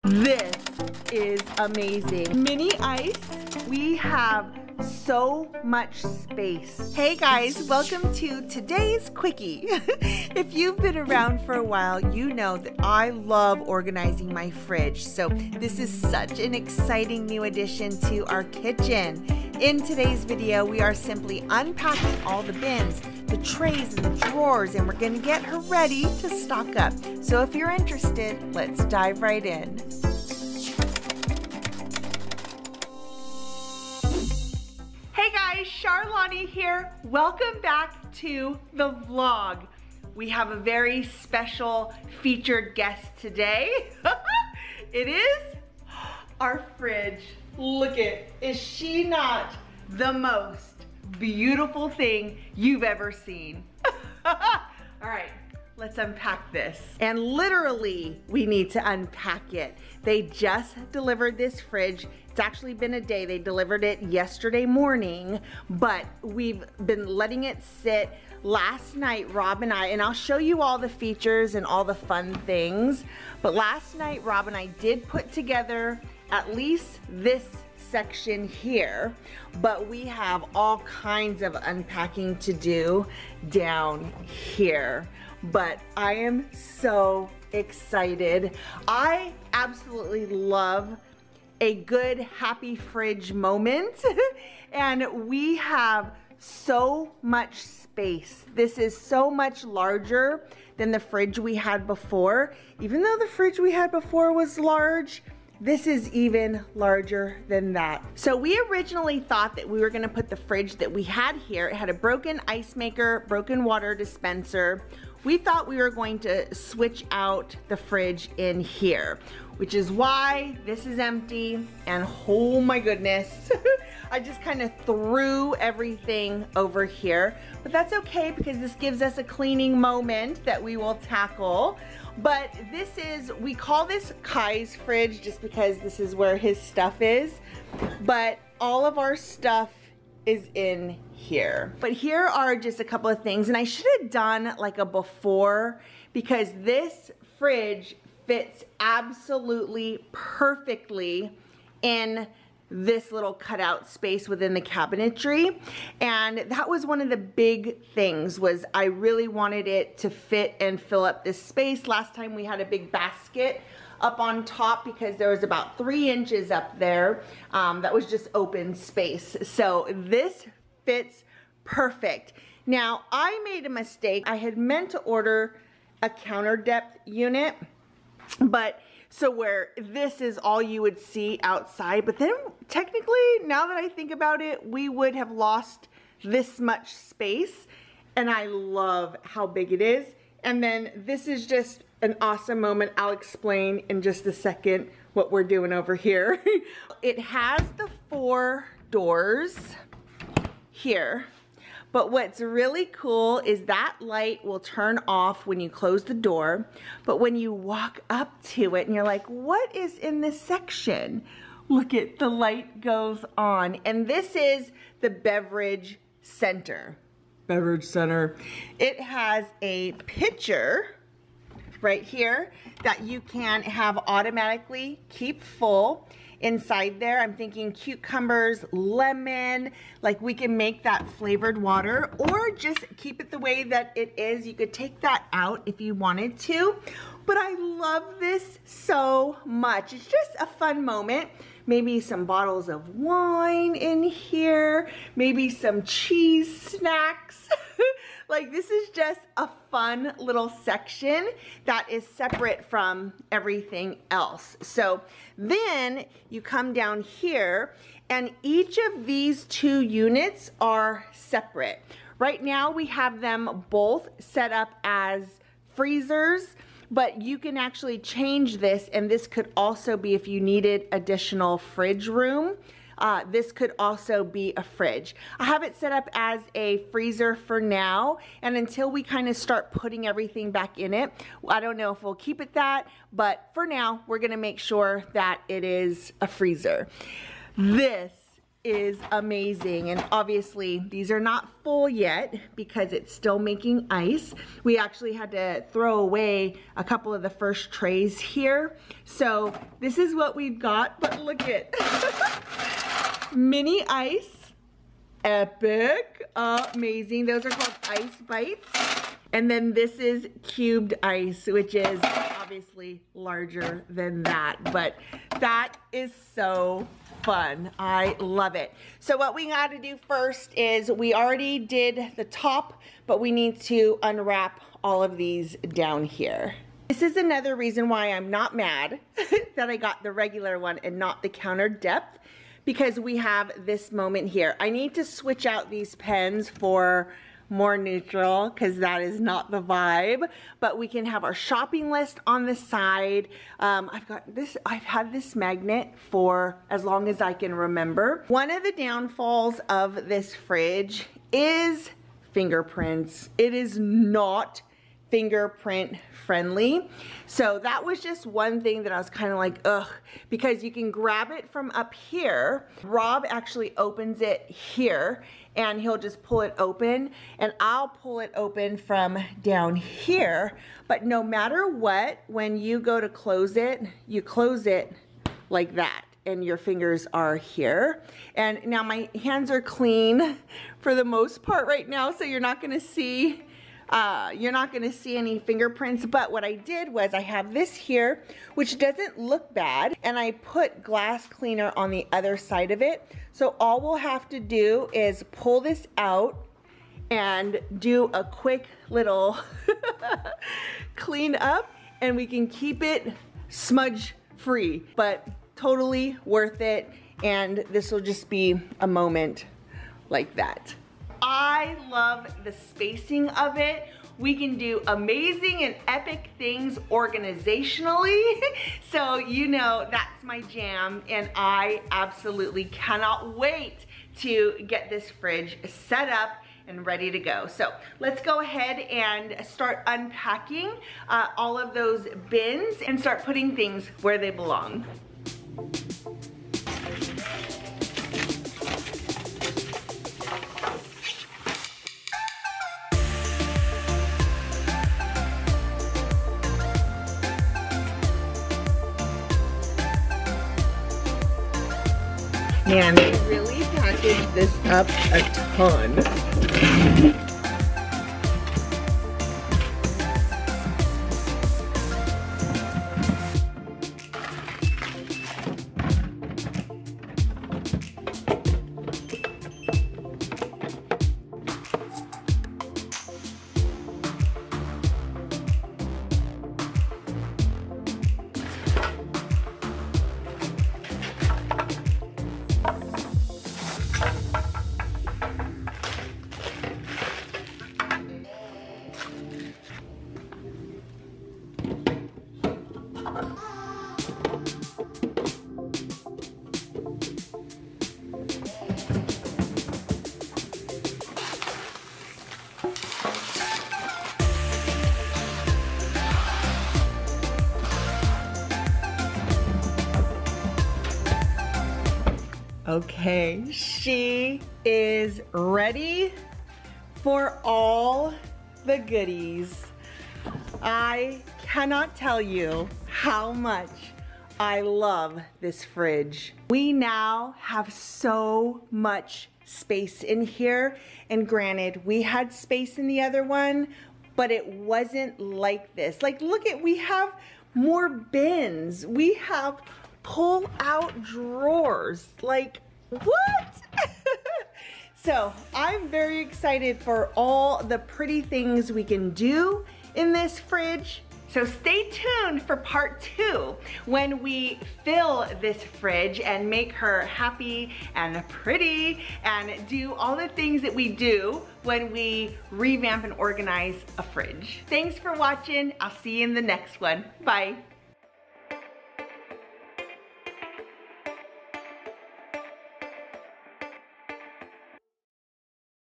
This is amazing. Mini ice. We have so much space. Hey guys, welcome to today's quickie. If you've been around for a while, you know that I love organizing my fridge. So this is such an exciting new addition to our kitchen. In today's video, we are simply unpacking all the bins, the trays and the drawers, and we're gonna get her ready to stock up. So if you're interested, let's dive right in. Hey guys, Charlani here. Welcome back to the vlog. We have a very special featured guest today. It is our fridge. Look is she not the most beautiful thing you've ever seen? All right, let's unpack this. And literally, we need to unpack it. They just delivered this fridge. It's actually been a day. They delivered it yesterday morning, but we've been letting it sit. Last night, Rob and I'll show you all the features and all the fun things, but last night, Rob and I did put together at least this section here, but we have all kinds of unpacking to do down here. But I am so excited. I absolutely love a good happy fridge moment. And we have so much space. This is so much larger than the fridge we had before. Even though the fridge we had before was large, this is even larger than that. So we originally thought that we were gonna put the fridge that we had here. It had a broken ice maker, broken water dispenser. We thought we were going to switch out the fridge in here, which is why this is empty. And oh my goodness, I just kind of threw everything over here. But that's okay because this gives us a cleaning moment that we will tackle. But this is, we call this Kai's fridge just because this is where his stuff is. But all of our stuff is in here. But here are just a couple of things, and I should have done like a before because this fridge fits absolutely perfectly in this little cutout space within the cabinetry. And that was one of the big things, was I really wanted it to fit and fill up this space. Last time we had a big basket up on top because there was about 3 inches up there that was just open space. So this fits perfect. Now I made a mistake. I had meant to order a counter depth unit, but so where this is all you would see outside, but then technically, now that I think about it, we would have lost this much space, and I love how big it is. And then this is just an awesome moment. I'll explain in just a second what we're doing over here. It has the 4 doors here. But what's really cool is that light will turn off when you close the door. But when you walk up to it and you're like, what is in this section? Look at the light goes on. And this is the beverage center. Beverage center. It has a pitcher right here that you can have automatically keep full. Inside there, I'm thinking cucumbers, lemon, like we can make that flavored water or just keep it the way that it is. You could take that out if you wanted to, but I love this so much. It's just a fun moment. Maybe some bottles of wine in here, maybe some cheese snacks. Like this is just a fun little section that is separate from everything else. So then you come down here and each of these 2 units are separate. Right now we have them both set up as freezers, but you can actually change this, and this could also be if you needed additional fridge room. This could also be a fridge. I have it set up as a freezer for now, and until we kind of start putting everything back in it, I don't know if we'll keep it that, but for now, we're gonna make sure that it is a freezer. This is amazing. And obviously these are not full yet because it's still making ice. We actually had to throw away a couple of the first trays here. So this is what we've got, but look at mini ice, epic, amazing. Those are called ice bites. And then this is cubed ice, which is obviously larger than that, but that is so fun. I love it. So what we got to do first is we already did the top, but we need to unwrap all of these down here. This is another reason why I'm not mad that I got the regular one and not the counter depth, because we have this moment here. I need to switch out these pens for more neutral because that is not the vibe, but we can have our shopping list on the side. I've had this magnet for as long as I can remember. One of the downfalls of this fridge is fingerprints. It is not fingerprint friendly. So that was just one thing that I was kind of like, ugh, because you can grab it from up here. Rob actually opens it here and he'll just pull it open, and I'll pull it open from down here. But no matter what, when you go to close it, you close it like that, and your fingers are here. And now my hands are clean for the most part right now, so you're not gonna see any fingerprints. But what I did was I have this here, which doesn't look bad, and I put glass cleaner on the other side of it. So all we'll have to do is pull this out and do a quick little clean up, and we can keep it smudge free, but totally worth it. And this will just be a moment like that. I love the spacing of it. We can do amazing and epic things organizationally. So you know that's my jam, and I absolutely cannot wait to get this fridge set up and ready to go. So let's go ahead and start unpacking all of those bins and start putting things where they belong. Man, they really packaged this up a ton. Okay, she is ready for all the goodies. I cannot tell you how much I love this fridge. We now have so much space in here, and granted, we had space in the other one, but it wasn't like this. Like, look at, we have more bins. We have pull-out drawers. Like, what? So I'm very excited for all the pretty things we can do in this fridge. So stay tuned for part 2 when we fill this fridge and make her happy and pretty and do all the things that we do when we revamp and organize a fridge. Thanks for watching. I'll see you in the next one. Bye.